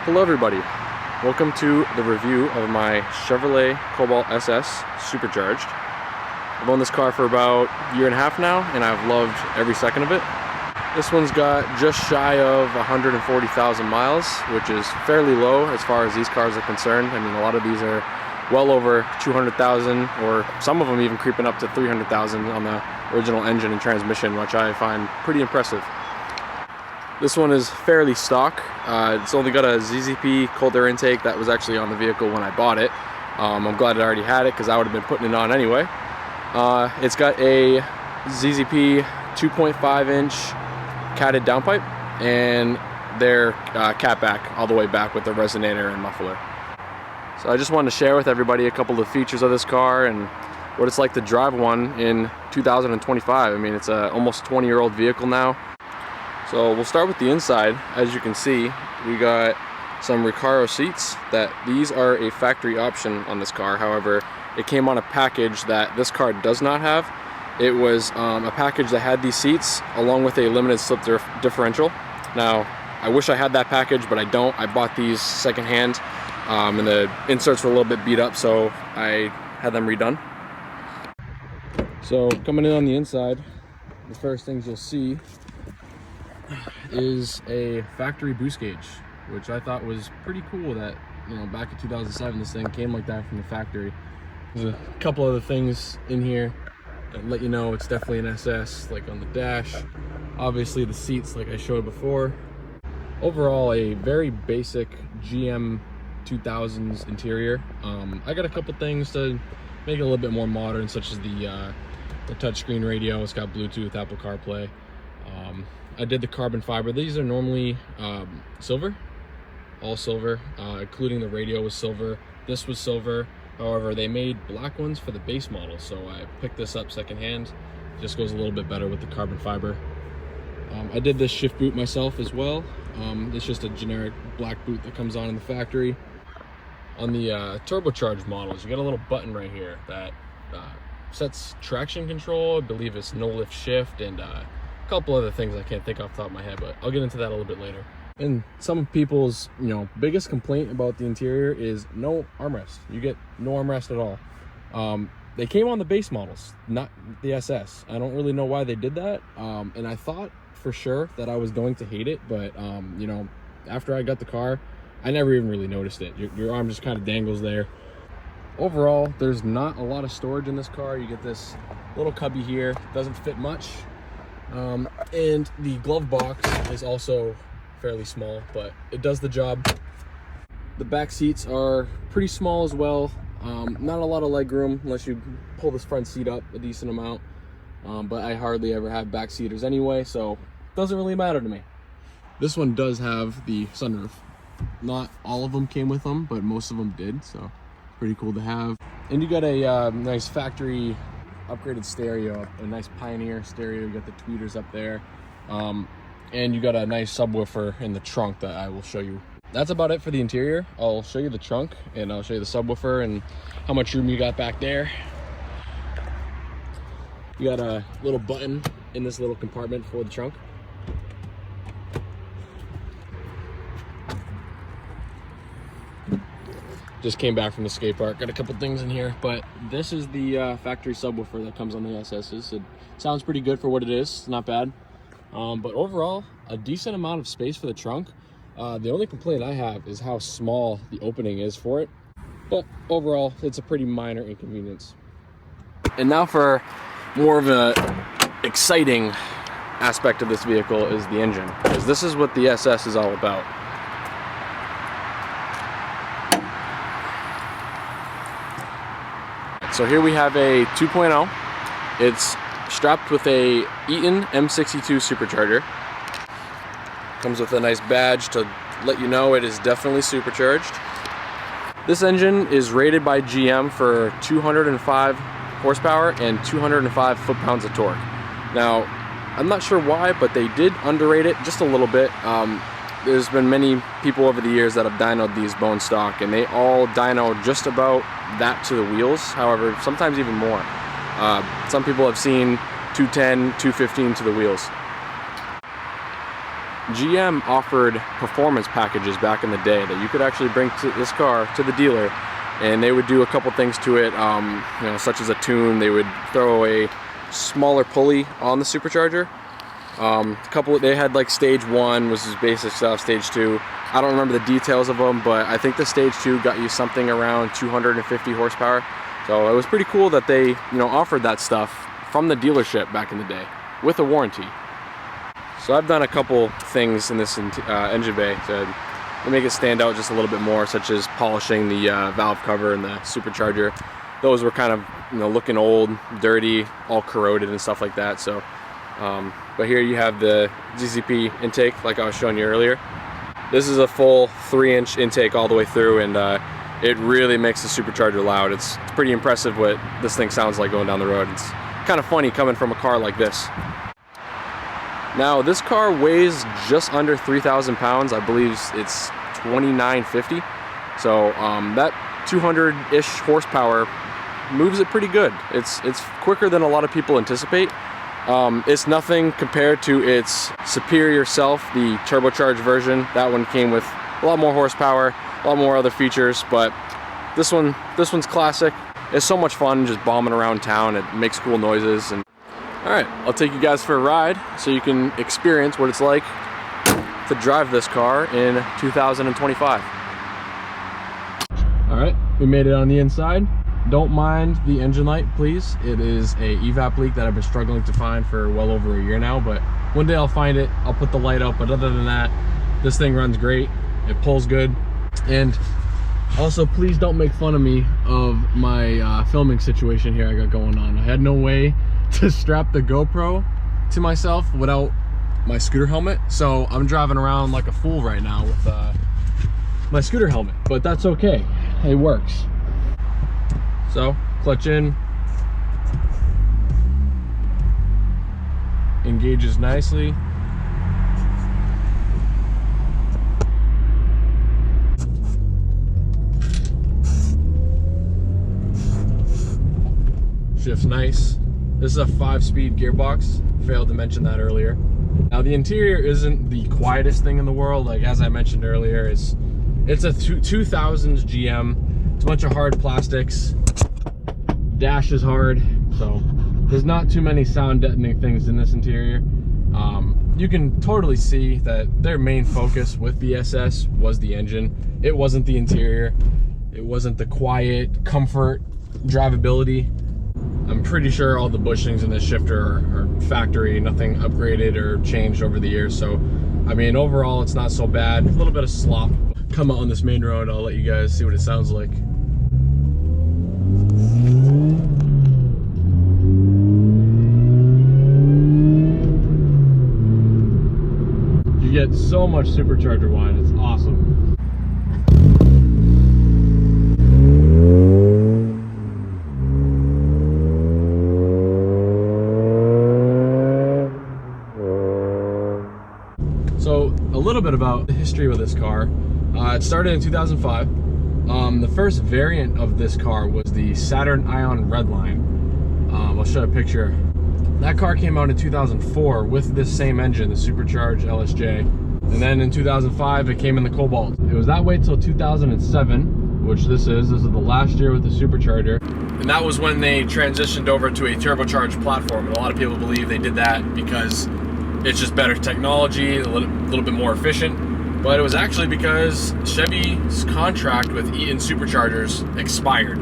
Hello everybody, welcome to the review of my Chevrolet Cobalt SS Supercharged. I've owned this car for about a year and a half now, and I've loved every second of it. This one's got just shy of 140,000 miles, which is fairly low as far as these cars are concerned. I mean, a lot of these are well over 200,000, or some of them even creeping up to 300,000 on the original engine and transmission, which I find pretty impressive. This one is fairly stock. It's only got a ZZP cold air intake that was actually on the vehicle when I bought it. I'm glad I already had it because I would have been putting it on anyway. It's got a ZZP 2.5 inch catted downpipe and their catback all the way back with the Resonator and Muffler. So I just wanted to share with everybody a couple of features of this car and what it's like to drive one in 2025. I mean, it's a almost 20-year-old vehicle now. So we'll start with the inside. As you can see, we got some Recaro seats. These are a factory option on this car. However, it came on a package that this car does not have. It was a package that had these seats along with a limited slip differential. Now, I wish I had that package, but I don't. I bought these secondhand, and the inserts were a little bit beat up, so I had them redone. So coming in on the inside, the first things you'll see is a factory boost gauge, which I thought was pretty cool that, you know, back in 2007 this thing came like that from the factory. There's a couple other things in here that let you know it's definitely an SS, like on the dash. Obviously the seats, like I showed before. Overall, a very basic GM 2000s interior. I got a couple things to make it a little bit more modern, such as the touchscreen radio. It's got Bluetooth, Apple CarPlay. I did the carbon fiber. These are normally silver, all silver, including the radio was silver. This was silver. However, they made black ones for the base model, so I picked this up secondhand. Just goes a little bit better with the carbon fiber. I did this shift boot myself as well. It's just a generic black boot that comes on in the factory. On the turbocharged models, you got a little button right here that sets traction control. I believe it's no lift shift, and a couple other things I can't think off the top of my head, but I'll get into that a little bit later. And some people's, biggest complaint about the interior is no armrest. You get no armrest at all. They came on the base models, not the SS. I don't really know why they did that. And I thought for sure that I was going to hate it, but after I got the car, I never even really noticed it. Your arm just kind of dangles there. Overall, there's not a lot of storage in this car. You get this little cubby here, doesn't fit much. And the glove box is also fairly small, but it does the job. The back seats are pretty small as well. Not a lot of leg room unless you pull this front seat up a decent amount, but I hardly ever have back seaters anyway, so it doesn't really matter to me. This one does have the sunroof. Not all of them came with them, but most of them did, so pretty cool to have. And you got a nice factory upgraded stereo, a nice Pioneer stereo. You got the tweeters up there, and you got a nice subwoofer in the trunk that I will show you. That's about it for the interior. I'll show you the trunk, and I'll show you the subwoofer and how much room you got back there. You got a little button in this little compartment for the trunk. Just came back from the skate park, got a couple things in here, but this is the factory subwoofer that comes on the SS's. It sounds pretty good for what it is, not bad. But overall, a decent amount of space for the trunk. The only complaint I have is how small the opening is for it, but overall, it's a pretty minor inconvenience. And now for more of an exciting aspect of this vehicle is the engine, because this is what the SS is all about. So here we have a 2.0. It's strapped with a Eaton M62 supercharger. Comes with a nice badge to let you know it is definitely supercharged. This engine is rated by GM for 205 horsepower and 205 foot-pounds of torque. Now, I'm not sure why, but they did underrate it just a little bit. There's been many people over the years that have dynoed these bone stock, and they all dyno just about that to the wheels. However, sometimes even more. Some people have seen 210, 215 to the wheels. GM offered performance packages back in the day that you could actually bring to this car to the dealer, and they would do a couple things to it, you know, such as a tune. They would throw a smaller pulley on the supercharger. They had like stage 1 was his basic stuff, stage 2. I don't remember the details of them, but I think the stage 2 got you something around 250 horsepower. So it was pretty cool that they, you know, offered that stuff from the dealership back in the day with a warranty. So I've done a couple things in this engine bay to make it stand out just a little bit more, such as polishing the valve cover and the supercharger. Those were kind of, you know, looking old, dirty, all corroded and stuff like that. So, but here you have the ZZP intake, like I was showing you earlier. This is a full 3-inch intake all the way through, and it really makes the supercharger loud. It's pretty impressive what this thing sounds like going down the road. It's kind of funny coming from a car like this. Now this car weighs just under 3,000 pounds. I believe it's 2,950. So that 200-ish horsepower moves it pretty good. It's quicker than a lot of people anticipate. It's nothing compared to its superior self, the turbocharged version. That one came with a lot more horsepower, a lot more other features, but this one's classic. It's so much fun just bombing around town. It makes cool noises. And all right, I'll take you guys for a ride so you can experience what it's like to drive this car in 2025. All right, we made it on the inside. Don't mind the engine light, please. It is a evap leak that I've been struggling to find for well over a year now, but one day I'll find it. I'll put the light up, but other than that, this thing runs great. It pulls good. And also, please don't make fun of me of my filming situation here I got going on. I had no way to strap the GoPro to myself without my scooter helmet, so I'm driving around like a fool right now with my scooter helmet, but that's okay. It works. So, clutch in, engages nicely. Shifts nice. This is a 5-speed gearbox. Failed to mention that earlier. Now the interior isn't the quietest thing in the world. Like as I mentioned earlier, it's a 2000s GM. It's a bunch of hard plastics. Dash is hard, so there's not too many sound deadening things in this interior. You can totally see that their main focus with the SS was the engine. It wasn't the interior. It wasn't the quiet, comfort, drivability. I'm pretty sure all the bushings in this shifter are factory, nothing upgraded or changed over the years. So, I mean, overall, it's not so bad. A little bit of slop. Come out on this main road, I'll let you guys see what it sounds like. You get so much supercharger whine, it's awesome. So a little bit about the history of this car. It started in 2005. The first variant of this car was the Saturn Ion Redline. I'll show a picture. That car came out in 2004 with this same engine, the Supercharged LSJ. And then in 2005, it came in the Cobalt. It was that way till 2007, which this is the last year with the Supercharger. And that was when they transitioned over to a turbocharged platform. And a lot of people believe they did that because it's just better technology, a little bit more efficient. But it was actually because Chevy's contract with Eaton Superchargers expired.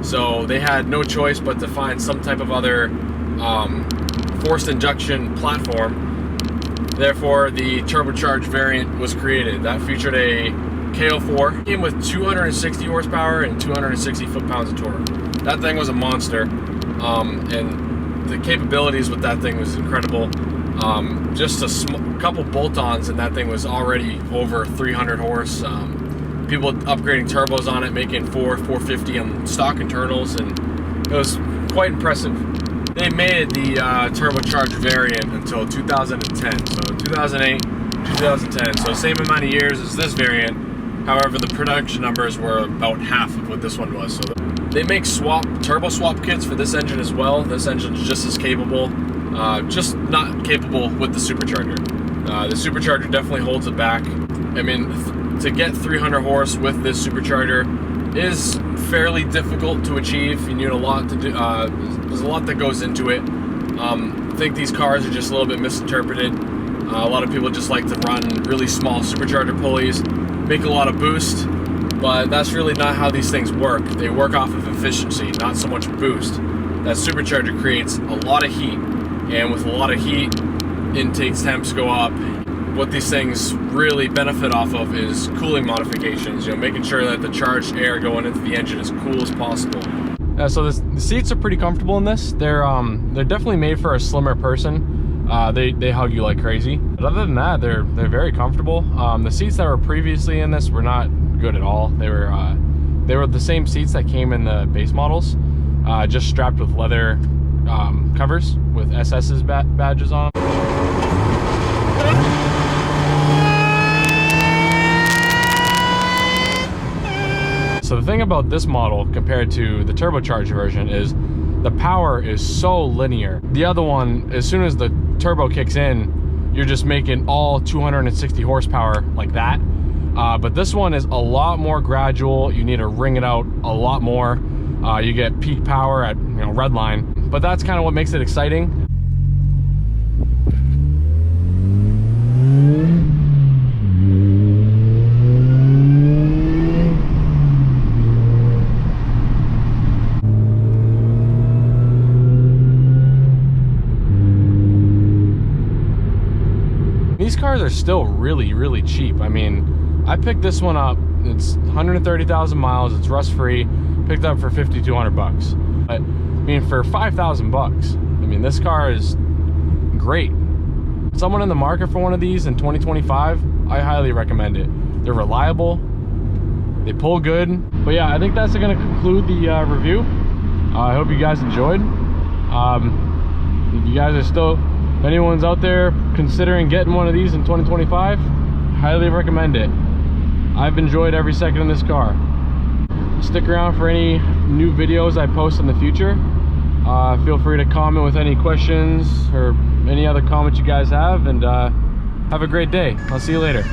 So they had no choice but to find some type of other forced injection platform. Therefore, the turbocharged variant was created. That featured a KO4. Came with 260 horsepower and 260 foot-pounds of torque. That thing was a monster. And the capabilities with that thing was incredible. Just a couple bolt-ons and that thing was already over 300 horse. People upgrading turbos on it, making 450 on stock internals, and it was quite impressive. They made the turbocharged variant until 2010, so 2008, 2010, so same amount of years as this variant. However, the production numbers were about half of what this one was. So they make turbo swap kits for this engine as well. This engine is just as capable, just not capable with the supercharger. The supercharger definitely holds it back. I mean, to get 300 horse with this supercharger is fairly difficult to achieve. You need a lot to do. There's a lot that goes into it. I think these cars are just a little bit misinterpreted. A lot of people just like to run really small supercharger pulleys, make a lot of boost, but that's really not how these things work. They work off of efficiency, not so much boost. That supercharger creates a lot of heat, and with a lot of heat, intake temps go up. What these things really benefit off of is cooling modifications, you know, making sure that the charged air going into the engine is cool as possible. So the seats are pretty comfortable in this. They're definitely made for a slimmer person. They hug you like crazy. But other than that, they're very comfortable. The seats that were previously in this were not good at all. They were the same seats that came in the base models, just strapped with leather covers with SS's badges on them. So the thing about this model compared to the turbocharged version is the power is so linear. The other one, as soon as the turbo kicks in, you're just making all 260 horsepower like that. But this one is a lot more gradual. You need to ring it out a lot more. You get peak power at, you know, red line. But that's kind of what makes it exciting. These cars are still really cheap. I mean, I picked this one up. It's 130,000 miles. It's rust free. Picked up for 5,200 bucks. But I mean, for 5,000 bucks, I mean, this car is great. Someone in the market for one of these in 2025, I highly recommend it. They're reliable. They pull good. But yeah, I think that's going to conclude the review. I hope you guys enjoyed. If you guys are still, if anyone's out there considering getting one of these in 2025, highly recommend it. I've enjoyed every second in this car. Stick around for any new videos I post in the future. Feel free to comment with any questions or any other comments you guys have, and have a great day. I'll see you later.